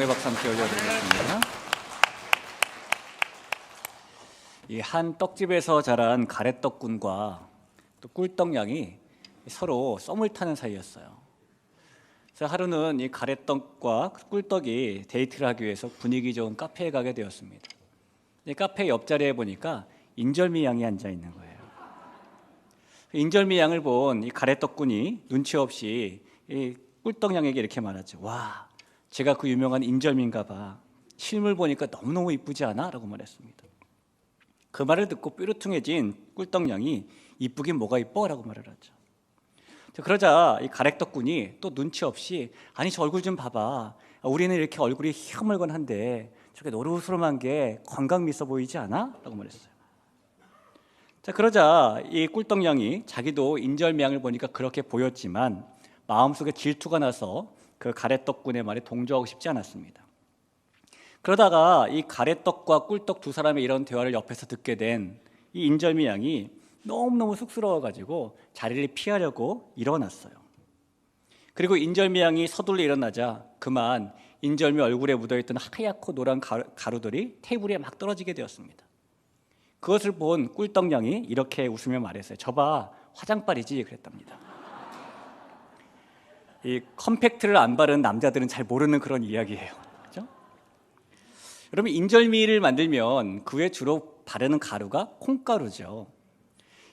의 박수 함께 올려드리겠습니다. 이 한 떡집에서 자란 가래떡군과 또 꿀떡냥이 서로 썸을 타는 사이였어요. 그래서 하루는 이 가래떡과 꿀떡이 데이트를 하기 위해서 분위기 좋은 카페에 가게 되었습니다. 이 카페 옆자리에 보니까 인절미 양이 앉아 있는 거예요. 인절미 양을 본 이 가래떡군이 눈치 없이 이 꿀떡냥에게 이렇게 말하죠. 와, 제가 그 유명한 인절미인가 봐. 실물 보니까 너무너무 이쁘지 않아? 라고 말했습니다. 그 말을 듣고 뾰루퉁해진 꿀떡냥이 이쁘긴 뭐가 이뻐? 라고 말을 하죠. 그러자 이 가래떡군이 또 눈치 없이 아니 저 얼굴 좀 봐봐. 우리는 이렇게 얼굴이 희멀건한데 저게 노릇스름한 게 건강 있어 보이지 않아? 라고 말했어요. 자, 그러자 이 꿀떡냥이 자기도 인절미양을 보니까 그렇게 보였지만 마음속에 질투가 나서 그 가래떡군의 말에 동조하고 싶지 않았습니다. 그러다가 이 가래떡과 꿀떡 두 사람의 이런 대화를 옆에서 듣게 된 이 인절미 양이 너무너무 쑥스러워가지고 자리를 피하려고 일어났어요. 그리고 인절미 양이 서둘러 일어나자 그만 인절미 얼굴에 묻어있던 하얗고 노란 가루들이 테이블에 막 떨어지게 되었습니다. 그것을 본 꿀떡 양이 이렇게 웃으며 말했어요. 저봐, 화장빨이지 그랬답니다. 이 컴팩트를 안 바르는 남자들은 잘 모르는 그런 이야기예요. 그렇죠? 여러분, 인절미를 만들면 그 외에 주로 바르는 가루가 콩가루죠.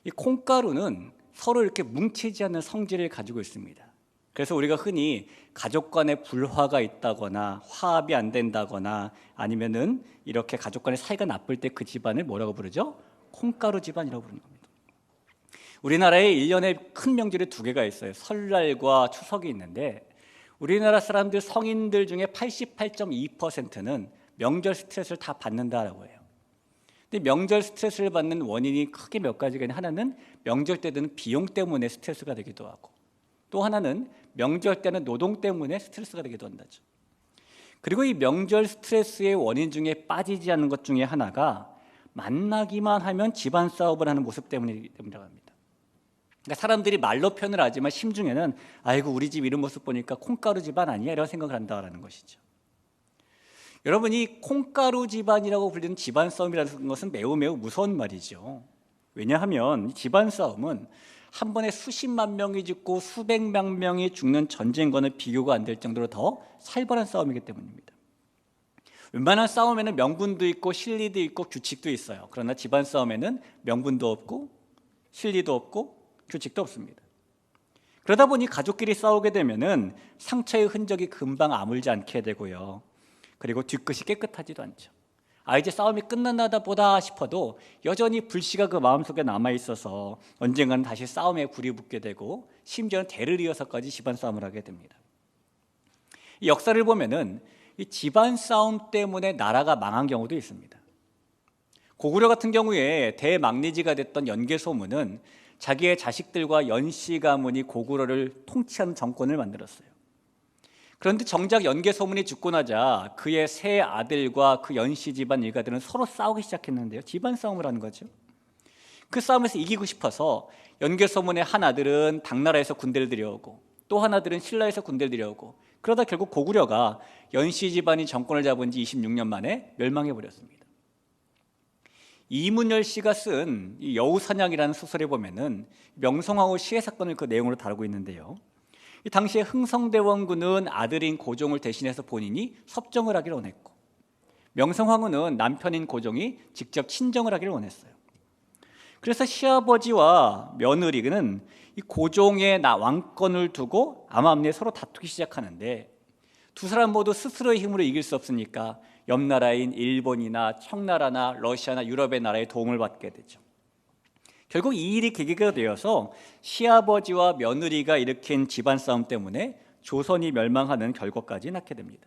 이 콩가루는 서로 이렇게 뭉치지 않는 성질을 가지고 있습니다. 그래서 우리가 흔히 가족 간에 불화가 있다거나 화합이 안 된다거나 아니면은 이렇게 가족 간의 사이가 나쁠 때 그 집안을 뭐라고 부르죠? 콩가루 집안이라고 부르는 겁니다. 우리나라에 1년에 큰 명절이 두 개가 있어요. 설날과 추석이 있는데 우리나라 사람들 성인들 중에 88.2%는 명절 스트레스를 다 받는다라고 해요. 근데 명절 스트레스를 받는 원인이 크게 몇 가지가 있는데 하나는 명절 때 드는 비용 때문에 스트레스가 되기도 하고 또 하나는 명절 때는 노동 때문에 스트레스가 되기도 한다죠. 그리고 이 명절 스트레스의 원인 중에 빠지지 않는 것 중에 하나가 만나기만 하면 집안 싸움을 하는 모습 때문이라고 합니다. 그러니까 사람들이 말로 표현을 하지만 심중에는 아이고 우리 집 이런 모습 보니까 콩가루 집안 아니야? 이런 생각을 한다는 것이죠. 여러분, 이 콩가루 집안이라고 불리는 집안 싸움이라는 것은 매우 무서운 말이죠. 왜냐하면 집안 싸움은 한 번에 수십만 명이 죽고 수백만 명이 죽는 전쟁과는 비교가 안 될 정도로 더 살벌한 싸움이기 때문입니다. 웬만한 싸움에는 명분도 있고 실리도 있고 규칙도 있어요. 그러나 집안 싸움에는 명분도 없고 실리도 없고 규칙도 없습니다. 그러다 보니 가족끼리 싸우게 되면은 상처의 흔적이 금방 아물지 않게 되고요. 그리고 뒤끝이 깨끗하지도 않죠. 이제 싸움이 끝났나 보다 싶어도 여전히 불씨가 그 마음속에 남아있어서 언젠가는 다시 싸움에 불이 붙게 되고 심지어는 대를 이어서까지 집안 싸움을 하게 됩니다. 이 역사를 보면은 이 집안 싸움 때문에 나라가 망한 경우도 있습니다. 고구려 같은 경우에 대망리지가 됐던 연개소문은 자기의 자식들과 연씨 가문이 고구려를 통치하는 정권을 만들었어요. 그런데 정작 연개소문이 죽고 나자 그의 세 아들과 그 연씨 집안 일가들은 서로 싸우기 시작했는데요. 집안 싸움을 하는 거죠. 그 싸움에서 이기고 싶어서 연개소문의 한 아들은 당나라에서 군대를 들여오고 또 한 아들은 신라에서 군대를 들여오고 그러다 결국 고구려가 연씨 집안이 정권을 잡은 지 26년 만에 멸망해버렸습니다. 이문열 씨가 쓴 이 여우사냥이라는 소설에 보면은 명성황후 시해 사건을 그 내용으로 다루고 있는데요. 이 당시에 흥성대원군은 아들인 고종을 대신해서 본인이 섭정을 하기를 원했고 명성황후는 남편인 고종이 직접 친정을 하기를 원했어요. 그래서 시아버지와 며느리는 이 고종의 왕권을 두고 암암리에 서로 다투기 시작하는데 두 사람 모두 스스로의 힘으로 이길 수 없으니까 옆 나라인 일본이나 청나라나 러시아나 유럽의 나라의 도움을 받게 되죠. 결국 이 일이 계기가 되어서 시아버지와 며느리가 일으킨 집안 싸움 때문에 조선이 멸망하는 결과까지 낳게 됩니다.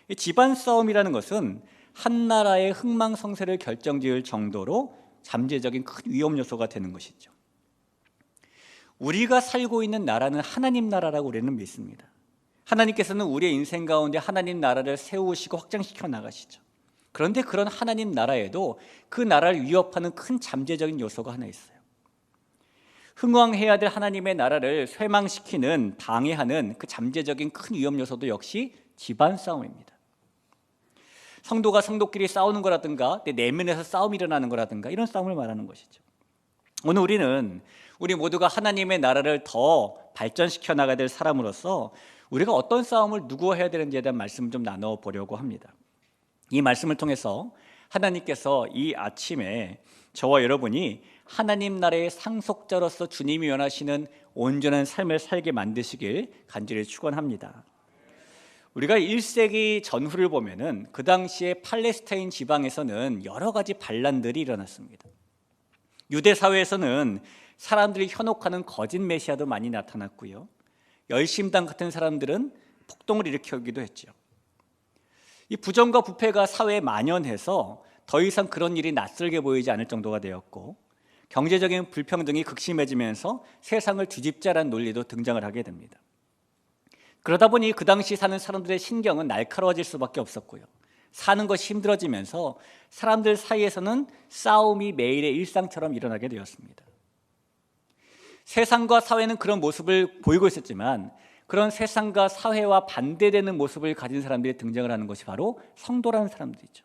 이 집안 싸움이라는 것은 한 나라의 흥망성쇠를 결정지을 정도로 잠재적인 큰 위험 요소가 되는 것이죠. 우리가 살고 있는 나라는 하나님 나라라고 우리는 믿습니다. 하나님께서는 우리의 인생 가운데 하나님 나라를 세우시고 확장시켜 나가시죠. 그런데 그런 하나님 나라에도 그 나라를 위협하는 큰 잠재적인 요소가 하나 있어요. 흥왕해야 될 하나님의 나라를 쇠망시키는 방해하는 그 잠재적인 큰 위험 요소도 역시 집안 싸움입니다. 성도가 성도끼리 싸우는 거라든가 내 내면에서 싸움이 일어나는 거라든가 이런 싸움을 말하는 것이죠. 오늘 우리는 우리 모두가 하나님의 나라를 더 발전시켜 나가야 될 사람으로서 우리가 어떤 싸움을 누구와 해야 되는지에 대한 말씀을 좀 나눠보려고 합니다. 이 말씀을 통해서 하나님께서 이 아침에 저와 여러분이 하나님 나라의 상속자로서 주님이 원하시는 온전한 삶을 살게 만드시길 간절히 축원합니다. 우리가 1세기 전후를 보면은 그 당시에 팔레스타인 지방에서는 여러 가지 반란들이 일어났습니다. 유대 사회에서는 사람들이 현혹하는 거짓 메시아도 많이 나타났고요. 열심당 같은 사람들은 폭동을 일으키기도 했죠. 이 부정과 부패가 사회에 만연해서 더 이상 그런 일이 낯설게 보이지 않을 정도가 되었고, 경제적인 불평등이 극심해지면서 세상을 뒤집자라는 논리도 등장을 하게 됩니다. 그러다 보니 그 당시 사는 사람들의 신경은 날카로워질 수밖에 없었고요. 사는 것이 힘들어지면서 사람들 사이에서는 싸움이 매일의 일상처럼 일어나게 되었습니다. 세상과 사회는 그런 모습을 보이고 있었지만 그런 세상과 사회와 반대되는 모습을 가진 사람들이 등장을 하는 것이 바로 성도라는 사람들이죠.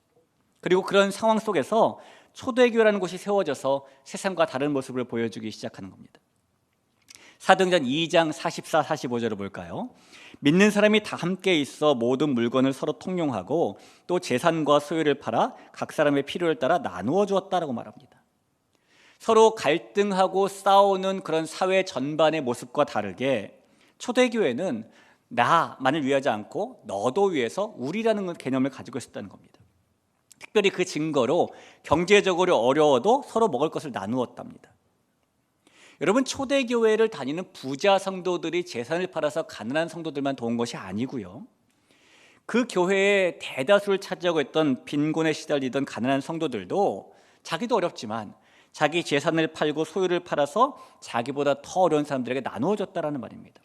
그리고 그런 상황 속에서 초대교회라는 곳이 세워져서 세상과 다른 모습을 보여주기 시작하는 겁니다. 사도행전 2장 44, 45절을 볼까요? 믿는 사람이 다 함께 있어 모든 물건을 서로 통용하고 또 재산과 소유를 팔아 각 사람의 필요를 따라 나누어 주었다라고 말합니다. 서로 갈등하고 싸우는 그런 사회 전반의 모습과 다르게 초대교회는 나만을 위하지 않고 너도 위해서 우리라는 개념을 가지고 있었다는 겁니다. 특별히 그 증거로 경제적으로 어려워도 서로 먹을 것을 나누었답니다. 여러분, 초대교회를 다니는 부자 성도들이 재산을 팔아서 가난한 성도들만 도운 것이 아니고요. 그 교회의 대다수를 차지하고 있던 빈곤에 시달리던 가난한 성도들도 자기도 어렵지만 자기 재산을 팔고 소유를 팔아서 자기보다 더 어려운 사람들에게 나누어줬다라는 말입니다.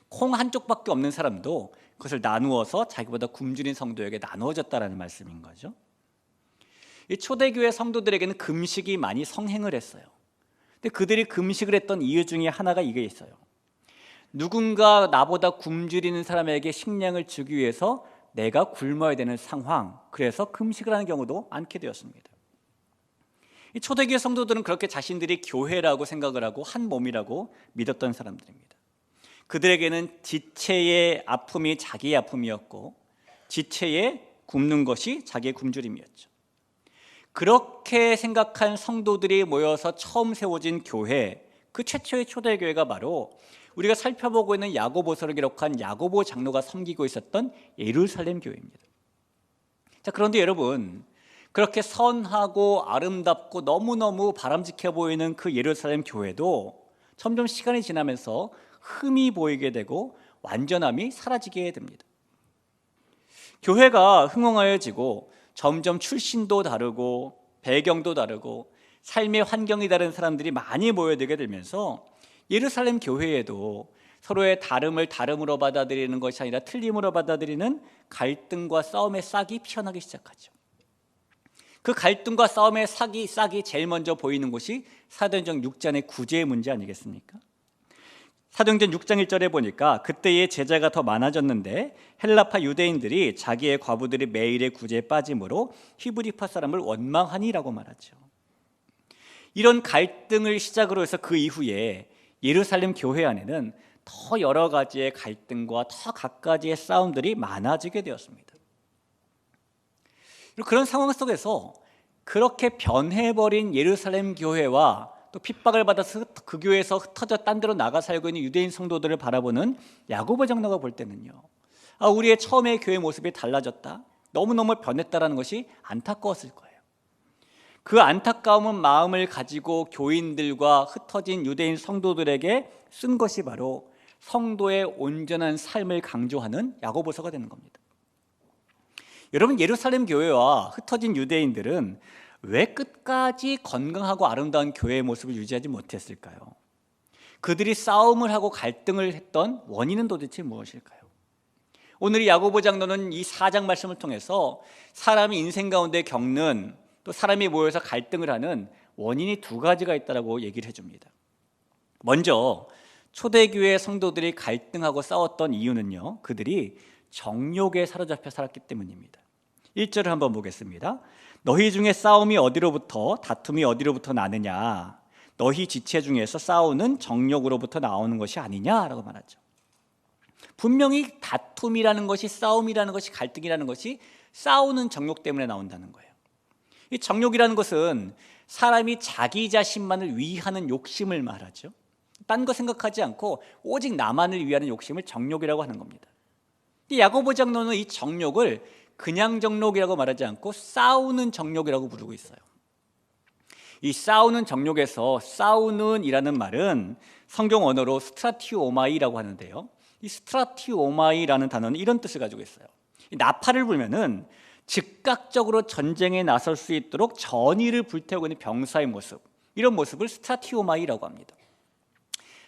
콩 한쪽밖에 없는 사람도 그것을 나누어서 자기보다 굶주린 성도에게 나누어줬다라는 말씀인 거죠. 이 초대교회 성도들에게는 금식이 많이 성행을 했어요. 근데 그들이 금식을 했던 이유 중에 하나가 이게 있어요. 누군가 나보다 굶주리는 사람에게 식량을 주기 위해서 내가 굶어야 되는 상황, 그래서 금식을 하는 경우도 많게 되었습니다. 이 초대교회 성도들은 그렇게 자신들이 교회라고 생각을 하고 한 몸이라고 믿었던 사람들입니다. 그들에게는 지체의 아픔이 자기의 아픔이었고 지체의 굶는 것이 자기의 굶주림이었죠. 그렇게 생각한 성도들이 모여서 처음 세워진 교회, 그 최초의 초대교회가 바로 우리가 살펴보고 있는 야고보서를 기록한 야고보 장로가 섬기고 있었던 예루살렘 교회입니다. 자, 그런데 여러분, 그렇게 선하고 아름답고 너무너무 바람직해 보이는 그 예루살렘 교회도 점점 시간이 지나면서 흠이 보이게 되고 완전함이 사라지게 됩니다. 교회가 흥흥하여지고 점점 출신도 다르고 배경도 다르고 삶의 환경이 다른 사람들이 많이 모여들게 되면서 예루살렘 교회에도 서로의 다름을 다름으로 받아들이는 것이 아니라 틀림으로 받아들이는 갈등과 싸움의 싹이 피어나기 시작하죠. 그 갈등과 싸움의 싹이 제일 먼저 보이는 곳이 사도행전 6장의 구제의 문제 아니겠습니까? 사도행전 6장 1절에 보니까 그때의 제자가 더 많아졌는데 헬라파 유대인들이 자기의 과부들이 매일의 구제에 빠짐으로 히브리파 사람을 원망하니라고 말하죠. 이런 갈등을 시작으로 해서 그 이후에 예루살렘 교회 안에는 더 여러 가지의 갈등과 더 갖가지의 싸움들이 많아지게 되었습니다. 그런 상황 속에서 그렇게 변해버린 예루살렘 교회와 또 핍박을 받아서 그 교회에서 흩어져 딴 데로 나가 살고 있는 유대인 성도들을 바라보는 야고보 장로가 볼 때는요, 우리의 처음의 교회 모습이 달라졌다, 너무너무 변했다라는 것이 안타까웠을 거예요. 그 안타까운 마음을 가지고 교인들과 흩어진 유대인 성도들에게 쓴 것이 바로 성도의 온전한 삶을 강조하는 야고보서가 되는 겁니다. 여러분, 예루살렘 교회와 흩어진 유대인들은 왜 끝까지 건강하고 아름다운 교회의 모습을 유지하지 못했을까요? 그들이 싸움을 하고 갈등을 했던 원인은 도대체 무엇일까요? 오늘 이 야고보 장로는 이 4장 말씀을 통해서 사람이 인생 가운데 겪는, 또 사람이 모여서 갈등을 하는 원인이 두 가지가 있다고 얘기를 해줍니다. 먼저 초대교회 성도들이 갈등하고 싸웠던 이유는요, 그들이 정욕에 사로잡혀 살았기 때문입니다. 1절을 한번 보겠습니다. 너희 중에 싸움이 어디로부터 다툼이 어디로부터 나느냐? 너희 지체 중에서 싸우는 정욕으로부터 나오는 것이 아니냐라고 말하죠. 분명히 다툼이라는 것이, 싸움이라는 것이, 갈등이라는 것이 싸우는 정욕 때문에 나온다는 거예요. 이 정욕이라는 것은 사람이 자기 자신만을 위하는 욕심을 말하죠. 딴 거 생각하지 않고 오직 나만을 위하는 욕심을 정욕이라고 하는 겁니다. 야고보 장로는 이 정욕을 그냥 정욕이라고 말하지 않고 싸우는 정욕이라고 부르고 있어요. 이 싸우는 정욕에서 싸우는 이라는 말은 성경 언어로 스트라티오마이라고 하는데요, 이 스트라티오마이라는 단어는 이런 뜻을 가지고 있어요. 나팔을 불면은 즉각적으로 전쟁에 나설 수 있도록 전의를 불태우고 있는 병사의 모습, 이런 모습을 스트라티오마이라고 합니다.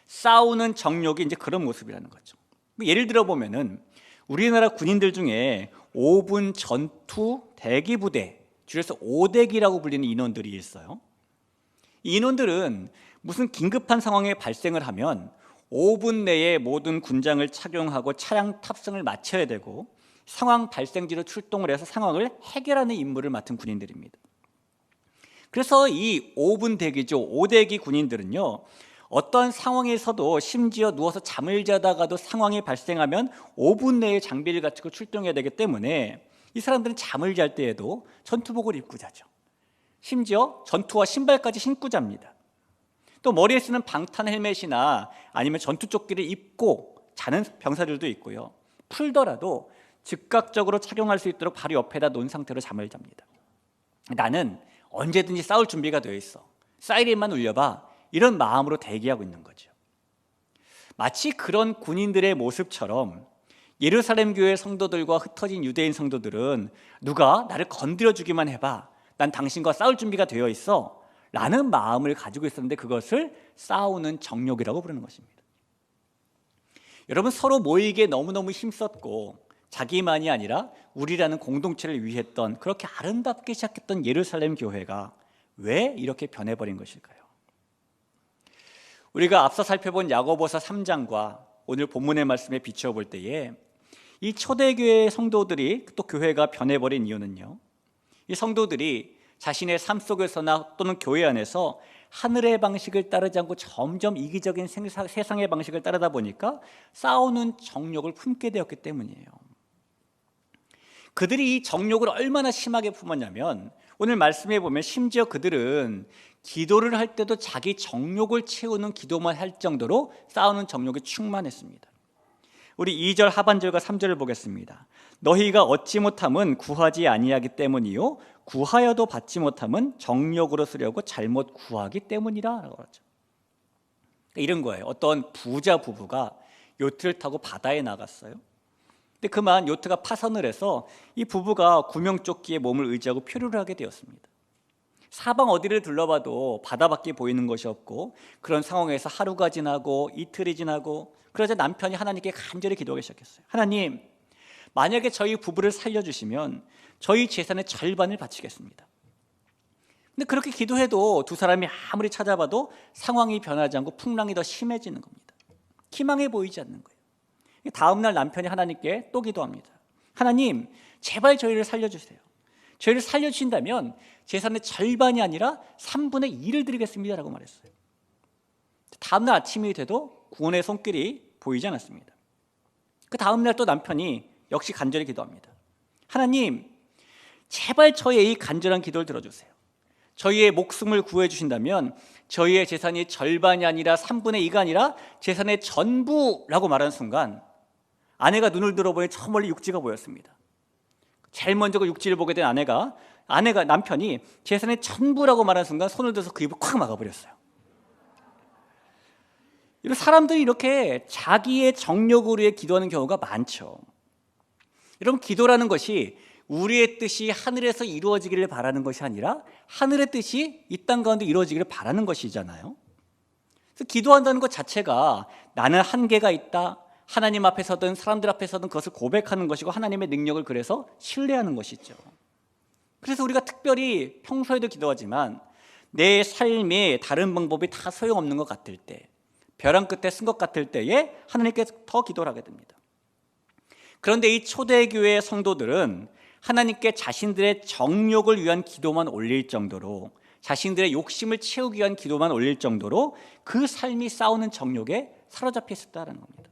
싸우는 정욕이 이제 그런 모습이라는 거죠. 예를 들어 보면은 우리나라 군인들 중에 5분 전투 대기 부대, 줄여서 5대기라고 불리는 인원들이 있어요. 이 인원들은 무슨 긴급한 상황에 발생을 하면 5분 내에 모든 군장을 착용하고 차량 탑승을 마쳐야 되고 상황 발생지로 출동을 해서 상황을 해결하는 임무를 맡은 군인들입니다. 그래서 이 5분 대기죠, 5대기 군인들은요, 어떤 상황에서도 심지어 누워서 잠을 자다가도 상황이 발생하면 5분 내에 장비를 갖추고 출동해야 되기 때문에 이 사람들은 잠을 잘 때에도 전투복을 입고 자죠. 심지어 전투화 신발까지 신고 잡니다. 또 머리에 쓰는 방탄 헬멧이나 아니면 전투조끼를 입고 자는 병사들도 있고요. 풀더라도 즉각적으로 착용할 수 있도록 바로 옆에다 놓은 상태로 잠을 잡니다. 나는 언제든지 싸울 준비가 되어 있어, 사이렌만 울려봐, 이런 마음으로 대기하고 있는 거죠. 마치 그런 군인들의 모습처럼 예루살렘 교회 성도들과 흩어진 유대인 성도들은 누가 나를 건드려 주기만 해봐, 난 당신과 싸울 준비가 되어 있어 라는 마음을 가지고 있었는데 그것을 싸우는 정욕이라고 부르는 것입니다. 여러분, 서로 모이기에 너무너무 힘썼고 자기만이 아니라 우리라는 공동체를 위했던, 그렇게 아름답게 시작했던 예루살렘 교회가 왜 이렇게 변해버린 것일까요? 우리가 앞서 살펴본 야고보서 3장과 오늘 본문의 말씀에 비추어 볼 때에 이 초대교회 성도들이, 또 교회가 변해버린 이유는요, 이 성도들이 자신의 삶 속에서나 또는 교회 안에서 하늘의 방식을 따르지 않고 점점 이기적인 세상의 방식을 따르다 보니까 싸우는 정욕을 품게 되었기 때문이에요. 그들이 이 정욕을 얼마나 심하게 품었냐면 오늘 말씀해 보면 심지어 그들은 기도를 할 때도 자기 정욕을 채우는 기도만 할 정도로 싸우는 정욕이 충만했습니다. 우리 2절 하반절과 3절을 보겠습니다. 너희가 얻지 못함은 구하지 아니하기 때문이요 구하여도 받지 못함은 정욕으로 쓰려고 잘못 구하기 때문이라 라고 하죠. 이런 거예요. 어떤 부자 부부가 요트를 타고 바다에 나갔어요. 근데 그만 요트가 파선을 해서 이 부부가 구명조끼에 몸을 의지하고 표류를 하게 되었습니다. 사방 어디를 둘러봐도 바다밖에 보이는 것이 없고 그런 상황에서 하루가 지나고 이틀이 지나고, 그러자 남편이 하나님께 간절히 기도하기 시작했어요. 하나님, 만약에 저희 부부를 살려주시면 저희 재산의 절반을 바치겠습니다. 근데 그렇게 기도해도 두 사람이 아무리 찾아봐도 상황이 변하지 않고 풍랑이 더 심해지는 겁니다. 희망해 보이지 않는 거예요. 다음 날 남편이 하나님께 또 기도합니다. 하나님, 제발 저희를 살려주세요. 저희를 살려주신다면 재산의 절반이 아니라 3분의 2를 드리겠습니다 라고 말했어요. 다음 날 아침이 돼도 구원의 손길이 보이지 않았습니다. 그 다음 날 또 남편이 역시 간절히 기도합니다. 하나님, 제발 저희의 이 간절한 기도를 들어주세요. 저희의 목숨을 구해 주신다면 저희의 재산이 절반이 아니라 3분의 2가 아니라 재산의 전부라고 말하는 순간 아내가 눈을 들어보니 저 멀리 육지가 보였습니다. 제일 먼저 그 육지를 보게 된 아내가 남편이 재산의 전부라고 말하는 순간 손을 들어서 그 입을 콱 막아버렸어요. 이런 사람들이 이렇게 자기의 정욕을 위해 기도하는 경우가 많죠. 여러분, 기도라는 것이 우리의 뜻이 하늘에서 이루어지기를 바라는 것이 아니라 하늘의 뜻이 이 땅 가운데 이루어지기를 바라는 것이잖아요. 그래서 기도한다는 것 자체가 나는 한계가 있다, 하나님 앞에서든 사람들 앞에서든 그것을 고백하는 것이고 하나님의 능력을 그래서 신뢰하는 것이죠. 그래서 우리가 특별히 평소에도 기도하지만 내 삶에 다른 방법이 다 소용없는 것 같을 때, 벼랑 끝에 쓴 것 같을 때에 하나님께 더 기도를 하게 됩니다. 그런데 이 초대교회 성도들은 하나님께 자신들의 정욕을 위한 기도만 올릴 정도로, 자신들의 욕심을 채우기 위한 기도만 올릴 정도로 그 삶이 싸우는 정욕에 사로잡혀 있었다는 겁니다.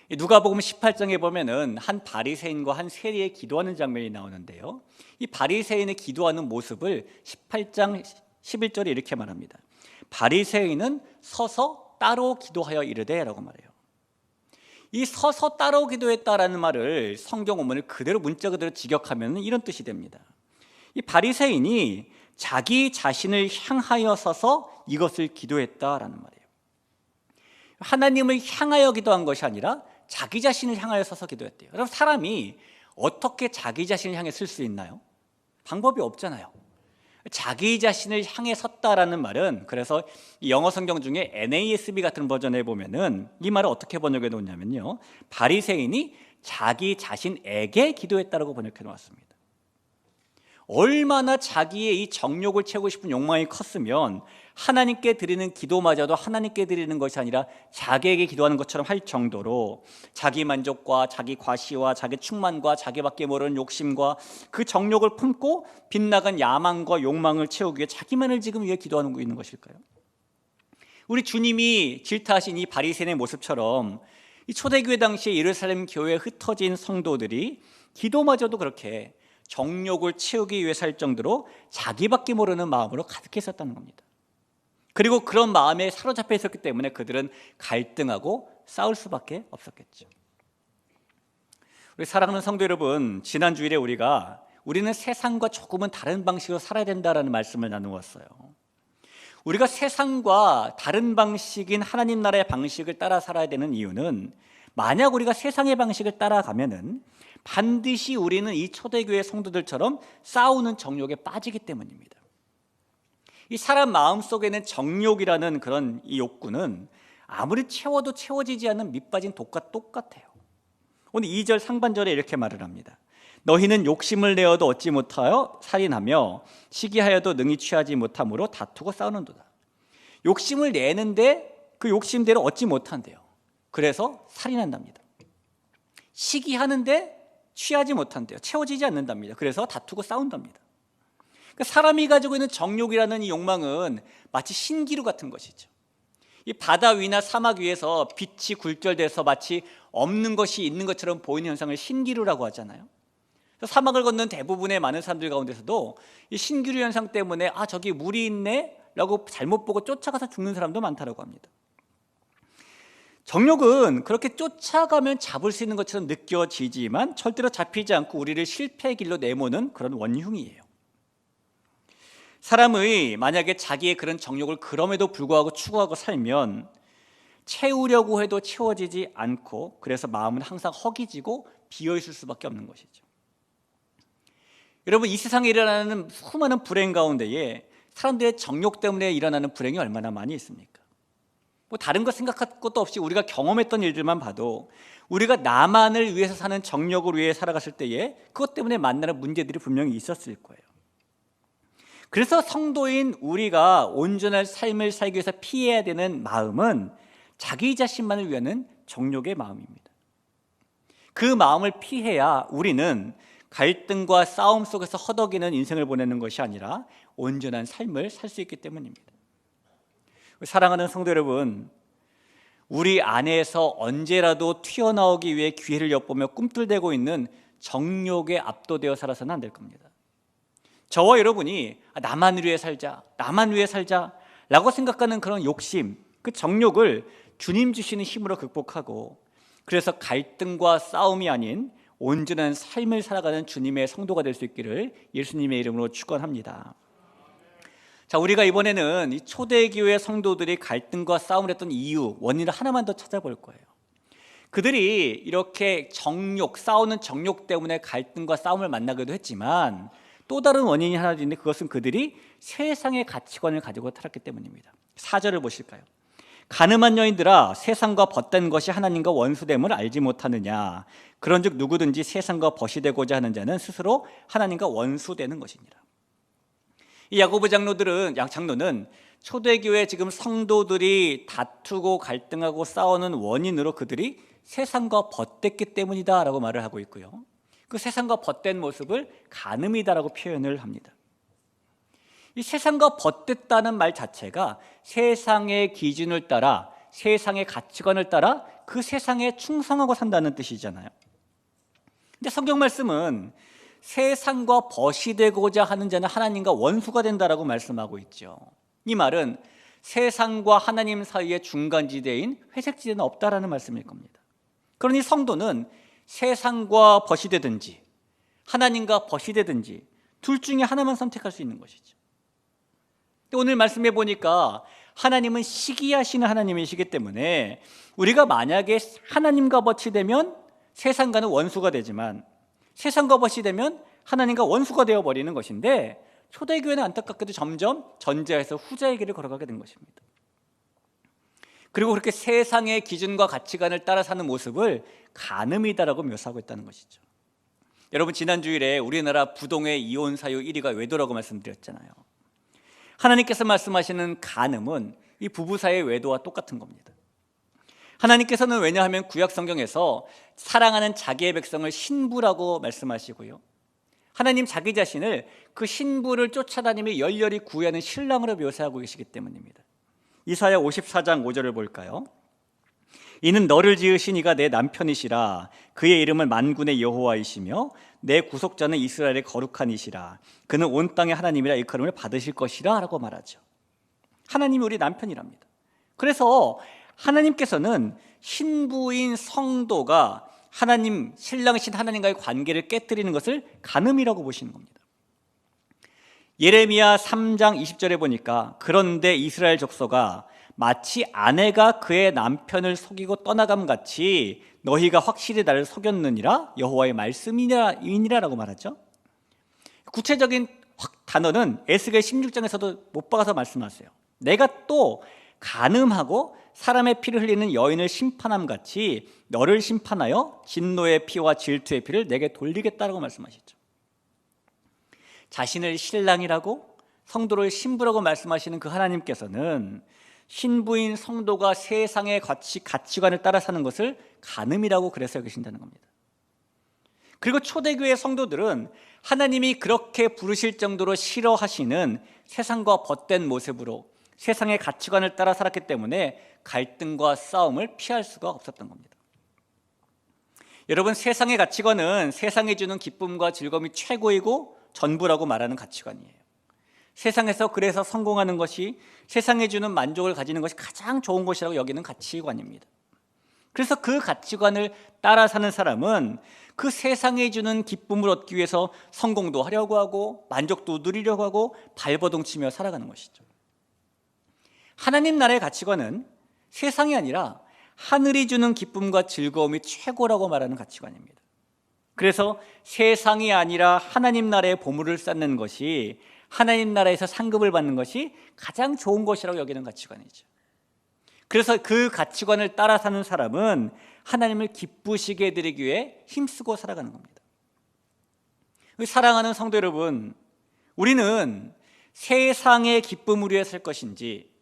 누가복음 18장에 보면은 한 바리새인과 한 세리의 기도하는 장면이 나오는데요, 이 바리새인의 기도하는 모습을 18장 11절에 이렇게 말합니다. 바리새인은 서서 따로 기도하여 이르되 라고 말해요. 이 서서 따로 기도했다라는 말을 성경 원문을 그대로 문자 그대로 직역하면 이런 뜻이 됩니다. 이 바리새인이 자기 자신을 향하여 서서 이것을 기도했다라는 말이에요. 하나님을 향하여 기도한 것이 아니라 자기 자신을 향하여 서서 기도했대요. 그럼 사람이 어떻게 자기 자신을 향해 쓸 수 있나요? 방법이 없잖아요. 자기 자신을 향해 섰다라는 말은, 그래서 이 영어 성경 중에 NASB 같은 버전에 보면은 이 말을 어떻게 번역해 놓냐면요, 바리새인이 자기 자신에게 기도했다라고 번역해 놓았습니다. 얼마나 자기의 이 정욕을 채우고 싶은 욕망이 컸으면 하나님께 드리는 기도마저도 하나님께 드리는 것이 아니라 자기에게 기도하는 것처럼 할 정도로 자기 만족과 자기 과시와 자기 충만과 자기밖에 모르는 욕심과 그 정욕을 품고 빗나간 야망과 욕망을 채우기 위해 자기만을 지금 위해 기도하고 있는 것일까요? 우리 주님이 질타하신 이 바리새인의 모습처럼 이 초대교회 당시에 예루살렘 교회에 흩어진 성도들이 기도마저도 그렇게 정욕을 채우기 위해 살 정도로 자기밖에 모르는 마음으로 가득했었다는 겁니다. 그리고 그런 마음에 사로잡혀 있었기 때문에 그들은 갈등하고 싸울 수밖에 없었겠죠. 우리 사랑하는 성도 여러분, 지난 주일에 우리는 세상과 조금은 다른 방식으로 살아야 된다라는 말씀을 나누었어요. 우리가 세상과 다른 방식인 하나님 나라의 방식을 따라 살아야 되는 이유는, 만약 우리가 세상의 방식을 따라가면은 반드시 우리는 이 초대교회 성도들처럼 싸우는 정욕에 빠지기 때문입니다. 이 사람 마음속에는 정욕이라는 그런 이 욕구는 아무리 채워도 채워지지 않는 밑빠진 독과 똑같아요. 오늘 2절 상반절에 이렇게 말을 합니다. 너희는 욕심을 내어도 얻지 못하여 살인하며 시기하여도 능히 취하지 못함으로 다투고 싸우는도다. 욕심을 내는데 그 욕심대로 얻지 못한대요. 그래서 살인한답니다. 시기하는데 취하지 못한대요. 채워지지 않는답니다. 그래서 다투고 싸운답니다. 그러니까 사람이 가지고 있는 정욕이라는 이 욕망은 마치 신기루 같은 것이죠. 이 바다 위나 사막 위에서 빛이 굴절돼서 마치 없는 것이 있는 것처럼 보이는 현상을 신기루라고 하잖아요. 사막을 걷는 대부분의 많은 사람들 가운데서도 이 신기루 현상 때문에 저기 물이 있네 라고 잘못 보고 쫓아가서 죽는 사람도 많다고 합니다. 정욕은 그렇게 쫓아가면 잡을 수 있는 것처럼 느껴지지만 절대로 잡히지 않고 우리를 실패의 길로 내모는 그런 원흉이에요. 사람의 만약에 자기의 그런 정욕을 그럼에도 불구하고 추구하고 살면 채우려고 해도 채워지지 않고, 그래서 마음은 항상 허기지고 비어있을 수밖에 없는 것이죠. 여러분, 이 세상에 일어나는 수많은 불행 가운데에 사람들의 정욕 때문에 일어나는 불행이 얼마나 많이 있습니까? 다른 거 생각할 것도 없이 우리가 경험했던 일들만 봐도 우리가 나만을 위해서 사는 정욕을 위해 살아갔을 때에 그것 때문에 만나는 문제들이 분명히 있었을 거예요. 그래서 성도인 우리가 온전한 삶을 살기 위해서 피해야 되는 마음은 자기 자신만을 위한 정욕의 마음입니다. 그 마음을 피해야 우리는 갈등과 싸움 속에서 허덕이는 인생을 보내는 것이 아니라 온전한 삶을 살 수 있기 때문입니다. 사랑하는 성도 여러분, 우리 안에서 언제라도 튀어나오기 위해 기회를 엿보며 꿈틀대고 있는 정욕에 압도되어 살아서는 안 될 겁니다. 저와 여러분이 나만 위해 살자, 나만 위해 살자 라고 생각하는 그런 욕심, 그 정욕을 주님 주시는 힘으로 극복하고, 그래서 갈등과 싸움이 아닌 온전한 삶을 살아가는 주님의 성도가 될 수 있기를 예수님의 이름으로 축원합니다. 자, 우리가 이번에는 이 초대교회 성도들이 갈등과 싸움을 했던 이유, 원인을 하나만 더 찾아볼 거예요. 그들이 이렇게 정욕, 싸우는 정욕 때문에 갈등과 싸움을 만나기도 했지만 또 다른 원인이 하나 있는데, 그것은 그들이 세상의 가치관을 가지고 살았기 때문입니다. 4절을 보실까요? 가늠한 여인들아, 세상과 벗된 것이 하나님과 원수됨을 알지 못하느냐. 그런즉 누구든지 세상과 벗이 되고자 하는 자는 스스로 하나님과 원수되는 것이니라. 이 야고보 장로는 초대교회 지금 성도들이 다투고 갈등하고 싸우는 원인으로 그들이 세상과 벗됐기 때문이다라고 말을 하고 있고요. 그 세상과 벗된 모습을 간음이다라고 표현을 합니다. 이 세상과 벗됐다는 말 자체가 세상의 기준을 따라, 세상의 가치관을 따라 그 세상에 충성하고 산다는 뜻이잖아요. 근데 성경 말씀은 세상과 벗이 되고자 하는 자는 하나님과 원수가 된다라고 말씀하고 있죠. 이 말은 세상과 하나님 사이의 중간지대인 회색지대는 없다라는 말씀일 겁니다. 그러니 성도는 세상과 벗이 되든지 하나님과 벗이 되든지 둘 중에 하나만 선택할 수 있는 것이죠. 오늘 말씀해 보니까 하나님은 시기하시는 하나님이시기 때문에 우리가 만약에 하나님과 벗이 되면 세상과는 원수가 되지만 세상과 벗이 되면 하나님과 원수가 되어버리는 것인데, 초대교회는 안타깝게도 점점 전자에서 후자의 길을 걸어가게 된 것입니다. 그리고 그렇게 세상의 기준과 가치관을 따라 사는 모습을 간음이다라고 묘사하고 있다는 것이죠. 여러분, 지난 주일에 우리나라 부동의 이혼 사유 1위가 외도라고 말씀드렸잖아요. 하나님께서 말씀하시는 간음은 이 부부 사이의 외도와 똑같은 겁니다. 하나님께서는 왜냐하면 구약 성경에서 사랑하는 자기의 백성을 신부라고 말씀하시고요, 하나님 자기 자신을 그 신부를 쫓아다니며 열렬히 구애하는 신랑으로 묘사하고 계시기 때문입니다. 이사야 54장 5절을 볼까요? 이는 너를 지으신 이가 내 남편이시라. 그의 이름은 만군의 여호와이시며 내 구속자는 이스라엘의 거룩한 이시라. 그는 온 땅의 하나님이라 일컬음을 받으실 것이라 라고 말하죠. 하나님이 우리 남편이랍니다. 그래서 하나님께서는 신부인 성도가 하나님, 신랑이신 하나님과의 관계를 깨뜨리는 것을 간음이라고 보시는 겁니다. 예레미야 3장 20절에 보니까 그런데 이스라엘 족속아, 마치 아내가 그의 남편을 속이고 떠나감 같이 너희가 확실히 나를 속였느니라 여호와의 말씀이니라라고 말하죠. 구체적인 단어는 에스겔 16장에서도 못 박아서 말씀하세요. 내가 또 간음하고 사람의 피를 흘리는 여인을 심판함 같이 너를 심판하여 진노의 피와 질투의 피를 내게 돌리겠다라고 말씀하시죠. 자신을 신랑이라고 성도를 신부라고 말씀하시는 그 하나님께서는 신부인 성도가 세상의 가치관을 따라 사는 것을 간음이라고 그래서 여기신다는 겁니다. 그리고 초대교회 성도들은 하나님이 그렇게 부르실 정도로 싫어하시는 세상과 벗된 모습으로 세상의 가치관을 따라 살았기 때문에 갈등과 싸움을 피할 수가 없었던 겁니다. 여러분, 세상의 가치관은 세상이 주는 기쁨과 즐거움이 최고이고 전부라고 말하는 가치관이에요. 세상에서 그래서 성공하는 것이, 세상에 주는 만족을 가지는 것이 가장 좋은 것이라고 여기는 가치관입니다. 그래서 그 가치관을 따라 사는 사람은 그 세상에 주는 기쁨을 얻기 위해서 성공도 하려고 하고 만족도 누리려고 하고 발버둥 치며 살아가는 것이죠. 하나님 나라의 가치관은 세상이 아니라 하늘이 주는 기쁨과 즐거움이 최고라고 말하는 가치관입니다. 그래서 세상이 아니라 하나님 나라의 보물을 쌓는 것이, 하나님 나라에서 상급을 받는 것이 가장 좋은 것이라고 여기는 가치관이죠. 그래서 그 가치관을 따라 사는 사람은 하나님을 기쁘시게 해드리기 위해 힘쓰고 살아가는 겁니다. 사랑하는 성도 여러분, 우리는 세상의 기쁨을 위해 살 것인지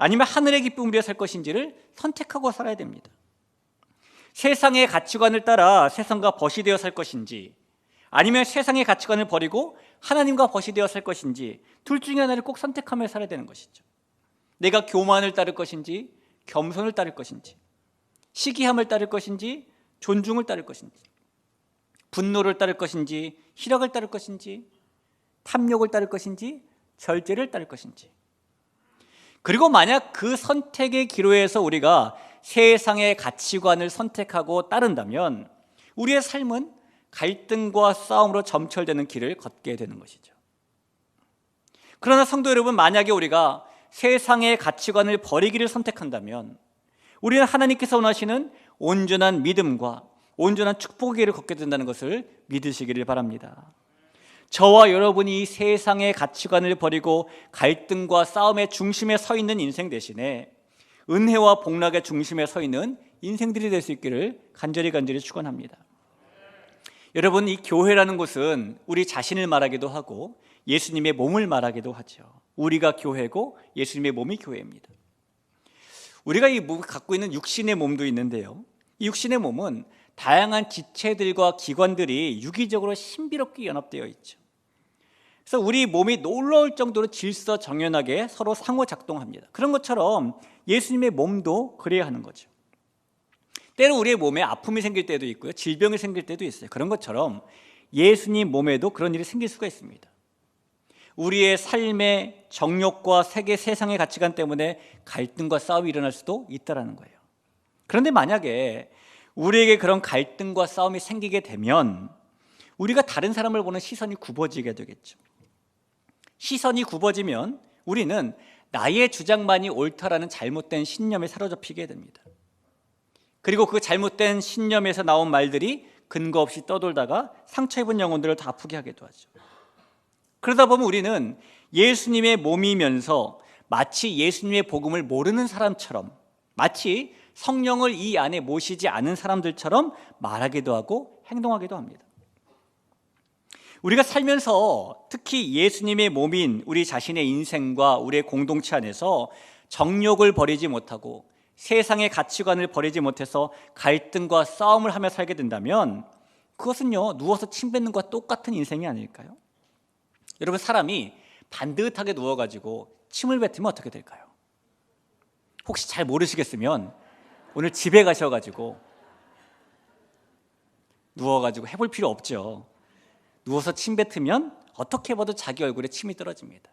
아니면 하늘의 기쁨을 위해 살 것인지를 선택하고 살아야 됩니다. 세상의 가치관을 따라 세상과 벗이 되어 살 것인지 아니면 세상의 가치관을 버리고 하나님과 벗이 되어 살 것인지 둘 중에 하나를 꼭 선택하며 살아야 되는 것이죠. 내가 교만을 따를 것인지 겸손을 따를 것인지, 시기함을 따를 것인지 존중을 따를 것인지, 분노를 따를 것인지 희락을 따를 것인지, 탐욕을 따를 것인지 절제를 따를 것인지. 그리고 만약 그 선택의 기로에서 우리가 세상의 가치관을 선택하고 따른다면 우리의 삶은 갈등과 싸움으로 점철되는 길을 걷게 되는 것이죠. 그러나 성도 여러분, 만약에 우리가 세상의 가치관을 버리기를 선택한다면 우리는 하나님께서 원하시는 온전한 믿음과 온전한 축복의 길을 걷게 된다는 것을 믿으시기를 바랍니다. 저와 여러분이 세상의 가치관을 버리고 갈등과 싸움의 중심에 서 있는 인생 대신에 은혜와 복락의 중심에 서 있는 인생들이 될 수 있기를 간절히 축원합니다. 여러분, 이 교회라는 곳은 우리 자신을 말하기도 하고 예수님의 몸을 말하기도 하죠. 우리가 교회고 예수님의 몸이 교회입니다. 우리가 이 갖고 있는 육신의 몸도 있는데요, 이 육신의 몸은 다양한 지체들과 기관들이 유기적으로 신비롭게 연합되어 있죠. 그래서 우리 몸이 놀라울 정도로 질서정연하게 서로 상호작동합니다. 그런 것처럼 예수님의 몸도 그래야 하는 거죠. 때로 우리의 몸에 아픔이 생길 때도 있고요, 질병이 생길 때도 있어요. 그런 것처럼 예수님 몸에도 그런 일이 생길 수가 있습니다. 우리의 삶의 정욕과 세상의 가치관 때문에 갈등과 싸움이 일어날 수도 있다는 거예요. 그런데 만약에 우리에게 그런 갈등과 싸움이 생기게 되면 우리가 다른 사람을 보는 시선이 굽어지게 되겠죠. 시선이 굽어지면 우리는 나의 주장만이 옳다라는 잘못된 신념에 사로잡히게 됩니다. 그리고 그 잘못된 신념에서 나온 말들이 근거 없이 떠돌다가 상처 입은 영혼들을 더 아프게 하기도 하죠. 그러다 보면 우리는 예수님의 몸이면서 마치 예수님의 복음을 모르는 사람처럼, 마치 성령을 이 안에 모시지 않은 사람들처럼 말하기도 하고 행동하기도 합니다. 우리가 살면서 특히 예수님의 몸인 우리 자신의 인생과 우리의 공동체 안에서 정욕을 버리지 못하고 세상의 가치관을 버리지 못해서 갈등과 싸움을 하며 살게 된다면 그것은요, 누워서 침 뱉는 것과 똑같은 인생이 아닐까요? 여러분, 사람이 반듯하게 누워가지고 침을 뱉으면 어떻게 될까요? 혹시 잘 모르시겠으면 오늘 집에 가셔가지고 누워가지고 해볼 필요 없죠. 누워서 침 뱉으면 어떻게 봐도 자기 얼굴에 침이 떨어집니다.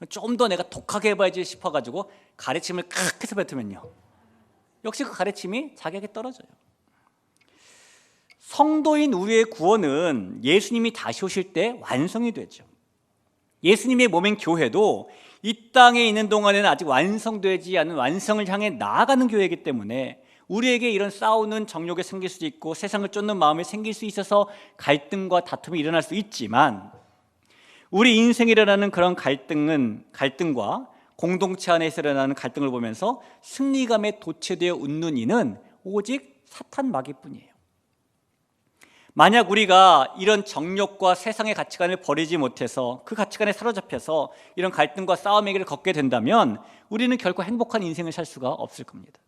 좀 더 내가 독하게 해봐야지 싶어가지고 가래침을 칵 해서 뱉으면요, 역시 그 가래침이 자기에게 떨어져요. 성도인 우리의 구원은 예수님이 다시 오실 때 완성이 되죠. 예수님의 몸인 교회도 이 땅에 있는 동안에는 아직 완성되지 않은 완성을 향해 나아가는 교회이기 때문에 우리에게 이런 싸우는 정욕이 생길 수도 있고 세상을 쫓는 마음이 생길 수 있어서 갈등과 다툼이 일어날 수 있지만, 우리 인생에 일어나는 그런 갈등과 공동체 안에서 일어나는 갈등을 보면서 승리감에 도취되어 웃는 이는 오직 사탄 마귀뿐이에요. 만약 우리가 이런 정욕과 세상의 가치관을 버리지 못해서 그 가치관에 사로잡혀서 이런 갈등과 싸움의 길을 걷게 된다면 우리는 결코 행복한 인생을 살 수가 없을 겁니다.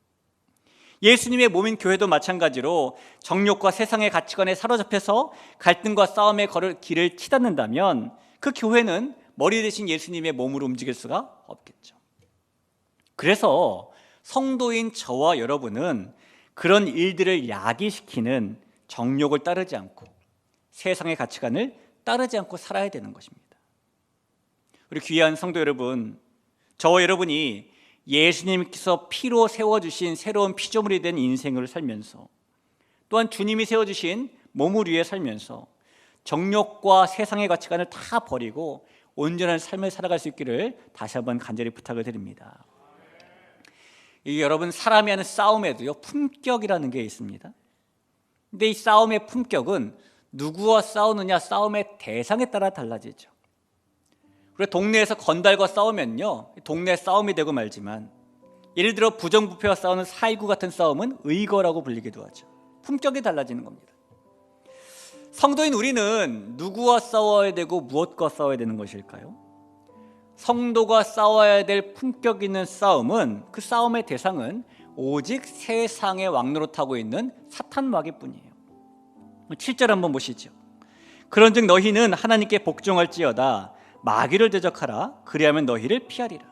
예수님의 몸인 교회도 마찬가지로 정욕과 세상의 가치관에 사로잡혀서 갈등과 싸움의 길을 치닫는다면 그 교회는 머리 대신 예수님의 몸으로 움직일 수가 없겠죠. 그래서 성도인 저와 여러분은 그런 일들을 야기시키는 정욕을 따르지 않고 세상의 가치관을 따르지 않고 살아야 되는 것입니다. 우리 귀한 성도 여러분, 저와 여러분이 예수님께서 피로 세워주신 새로운 피조물이 된 인생을 살면서, 또한 주님이 세워주신 몸을 위해 살면서 정욕과 세상의 가치관을 다 버리고 온전한 삶을 살아갈 수 있기를 다시 한번 간절히 부탁을 드립니다. 여러분, 사람이 하는 싸움에도요, 품격이라는 게 있습니다. 근데 이 싸움의 품격은 누구와 싸우느냐, 싸움의 대상에 따라 달라지죠. 그리고 동네에서 건달과 싸우면요, 동네 싸움이 되고 말지만, 예를 들어 부정부패와 싸우는 4.19 같은 싸움은 의거라고 불리기도 하죠. 품격이 달라지는 겁니다. 성도인 우리는 누구와 싸워야 되고 무엇과 싸워야 되는 것일까요? 성도가 싸워야 될 품격 있는 싸움은, 그 싸움의 대상은 오직 세상의 왕노릇하고 있는 사탄 마귀뿐이에요. 7절 한번 보시죠. 그런즉 너희는 하나님께 복종할지어다 마귀를 대적하라 그리하면 너희를 피하리라.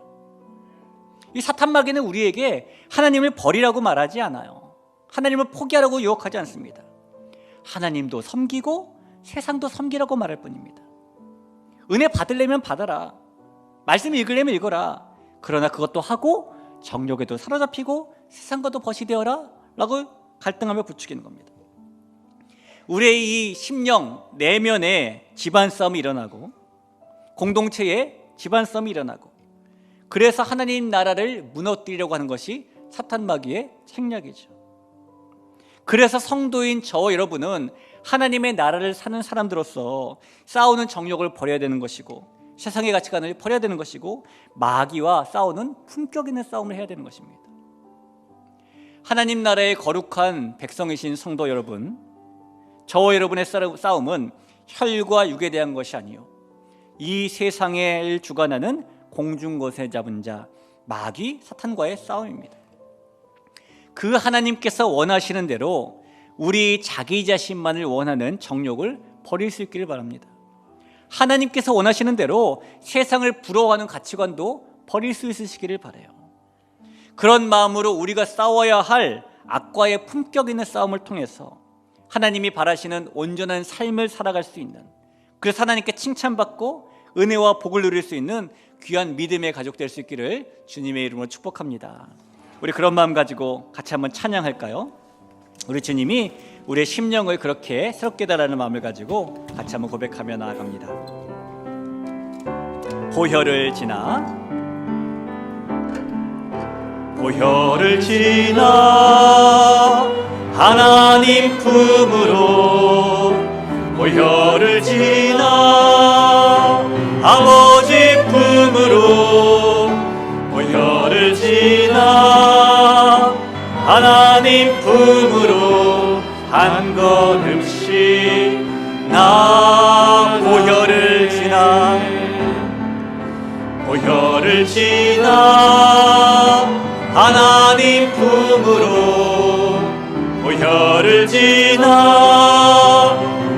이 사탄 마귀는 우리에게 하나님을 버리라고 말하지 않아요. 하나님을 포기하라고 유혹하지 않습니다. 하나님도 섬기고 세상도 섬기라고 말할 뿐입니다. 은혜 받으려면 받아라, 말씀 읽으려면 읽어라, 그러나 그것도 하고 정욕에도 사로잡히고 세상과도 벗이 되어라 라고 갈등하며 부추기는 겁니다. 우리의 이 심령 내면에 집안 싸움이 일어나고 공동체에 집안 싸움이 일어나고, 그래서 하나님 나라를 무너뜨리려고 하는 것이 사탄 마귀의 책략이죠. 그래서 성도인 저와 여러분은 하나님의 나라를 사는 사람들로서 싸우는 정욕을 버려야 되는 것이고 세상의 가치관을 버려야 되는 것이고 마귀와 싸우는 품격 있는 싸움을 해야 되는 것입니다. 하나님 나라의 거룩한 백성이신 성도 여러분, 저와 여러분의 싸움은 혈과 육에 대한 것이 아니요 이 세상을 주관하는 공중것에 잡은 자 마귀 사탄과의 싸움입니다. 그 하나님께서 원하시는 대로 우리 자기 자신만을 원하는 정욕을 버릴 수 있기를 바랍니다. 하나님께서 원하시는 대로 세상을 부러워하는 가치관도 버릴 수 있으시기를 바라요. 그런 마음으로 우리가 싸워야 할 악과의 품격 있는 싸움을 통해서 하나님이 바라시는 온전한 삶을 살아갈 수 있는, 그래서 하나님께 칭찬받고 은혜와 복을 누릴 수 있는 귀한 믿음의 가족 될 수 있기를 주님의 이름으로 축복합니다. 우리 그런 마음 가지고 같이 한번 찬양할까요? 우리 주님이 우리의 심령을 그렇게 새롭게 달라는 마음을 가지고 같이 한번 고백하며 나아갑니다. 보혈을 지나 하나님 품으로, 보혈을 지나 아버지 품으로, 보혈을 지나 하나님 품으로 한 걸음씩 나 보혈을 지나, 보혈을 지나 하나님 품으로, 보혈을 지나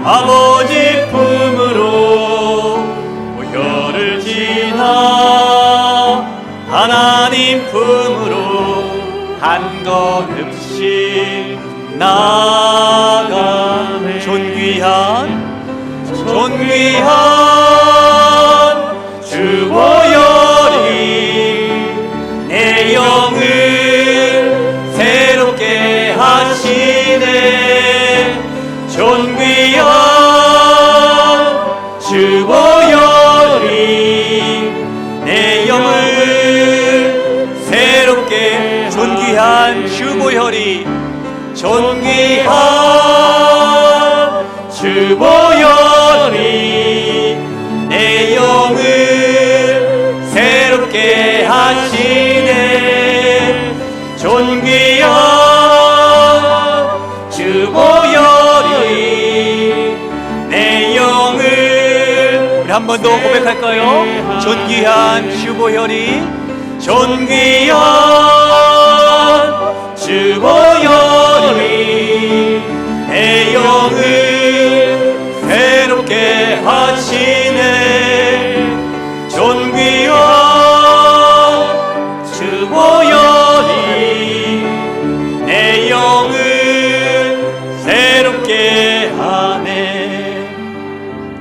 아버지 품으로, 보혈을 지나 하나님 품으로 한 걸음씩 나아가네. 존귀한 주 보혈이 내 영을 새롭게 하시네. 존귀한 주 보혈이 내 영을 새롭게, 존귀한 주 보혈이, 존귀한 주 보혈이 내 영을 새롭게 하시네. 존귀한 주 보혈이 내 영을, 우리 한 번 더 고백할까요? 존귀한 주 보혈이, 존귀한 주 보혈이 내 영을 새롭게 하시네. 존귀한 주 보혈이 내 영을 새롭게 하네.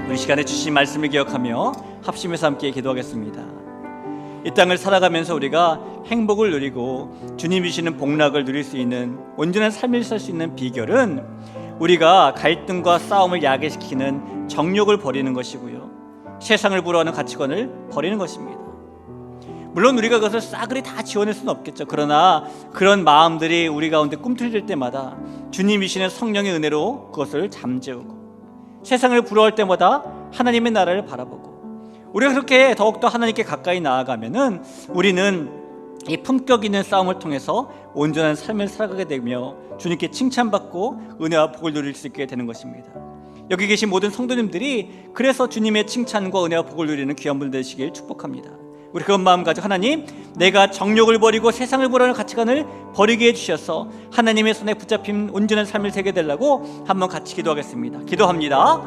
우리 시간에 주신 말씀을 기억하며 합심해서 함께 기도하겠습니다. 이 땅을 살아가면서 우리가 행복을 누리고 주님이 주시는 복락을 누릴 수 있는 온전한 삶을 살 수 있는 비결은 우리가 갈등과 싸움을 야기시키는 정욕을 버리는 것이고요, 세상을 부러워하는 가치관을 버리는 것입니다. 물론 우리가 그것을 싸그리 다 지워낼 수는 없겠죠. 그러나 그런 마음들이 우리 가운데 꿈틀릴 때마다 주님이 주시는 성령의 은혜로 그것을 잠재우고, 세상을 부러워할 때마다 하나님의 나라를 바라보고, 우리가 그렇게 더욱더 하나님께 가까이 나아가면은 우리는 이 품격 있는 싸움을 통해서 온전한 삶을 살아가게 되며 주님께 칭찬받고 은혜와 복을 누릴 수 있게 되는 것입니다. 여기 계신 모든 성도님들이 그래서 주님의 칭찬과 은혜와 복을 누리는 귀한 분들 되시길 축복합니다. 우리 그런 마음 가지고 하나님, 내가 정욕을 버리고 세상을 보라는 가치관을 버리게 해주셔서 하나님의 손에 붙잡힌 온전한 삶을 살게 되려고 한번 같이 기도하겠습니다. 기도합니다.